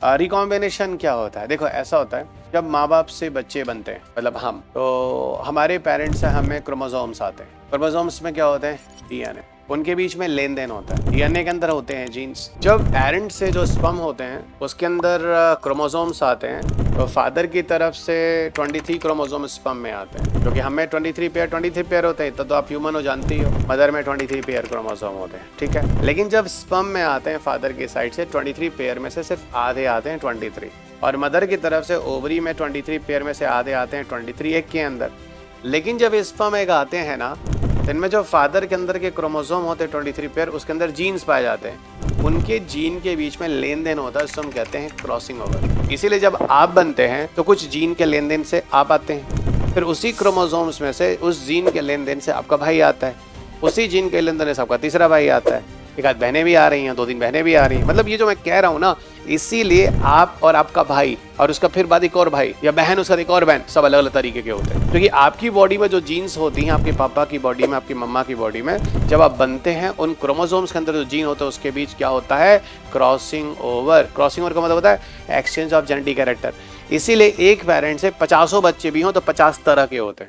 Recombination क्या होता है? देखो ऐसा होता है, जब माँ बाप से बच्चे बनते हैं, मतलब हम, तो हमारे पेरेंट्स से हमें क्रोमोसोम्स आते हैं। क्रोमोसोम्स में क्या होते हैं? डीएनए। उनके बीच में लेन देन होता है, डीएनए के अंदर होते हैं जीन्स। जब पेरेंट्स से जो स्पर्म होते हैं उसके अंदर क्रोमोसोम्स आते हैं, तो फादर की तरफ से 23 क्रोमोसोम स्पर्म में आते हैं, क्योंकि हमें 23 पेयर होते हैं। तो आप ह्यूमन हो, जानती हो, मदर में 23 पेयर क्रोमोसोम होते हैं, ठीक है। लेकिन जब स्पर्म में आते हैं फादर की साइड से, 23 पेयर में से सिर्फ आधे आते हैं 23, और मदर की तरफ से ओवरी में 23 पेयर में से आधे आते हैं 23 एक के अंदर। लेकिन जब स्पर्म एग आते हैं ना, इनमें जो फादर के अंदर के क्रोमोसोम होते हैं 23 पेयर, उसके अंदर जीन्स पाए जाते हैं। उनके जीन के बीच में लेन देन होता है, जिसको हम कहते हैं क्रॉसिंग ओवर। इसीलिए जब आप बनते हैं तो कुछ जीन के लेन देन से आप आते हैं, फिर उसी क्रोमोसोम्स में से उस जीन के लेन देन से आपका भाई आता है, उसी जीन के लेन देन से आपका तीसरा भाई आता है, एक आध बहनें भी आ रही हैं, 2-3 बहनें भी आ रही हैं। मतलब ये जो मैं कह रहा हूँ ना, इसीलिए आप और आपका भाई और उसका फिर बाद एक और भाई या बहन, उसका एक और बहन, सब अलग अलग तरीके के होते हैं। क्योंकि आपकी बॉडी में जो जीन्स होती हैं, आपके पापा की बॉडी में, आपकी मम्मा की बॉडी में, जब आप बनते हैं, उन क्रोमोसोम्स के अंदर जो जीन होता है उसके बीच क्या होता है? Crossing over. क्रॉसिंग ओवर का मतलब होता है एक्सचेंज ऑफ जेनेटिक कैरेक्टर। इसीलिए एक पेरेंट से 50 बच्चे भी हों तो 50 तरह के होते हैं।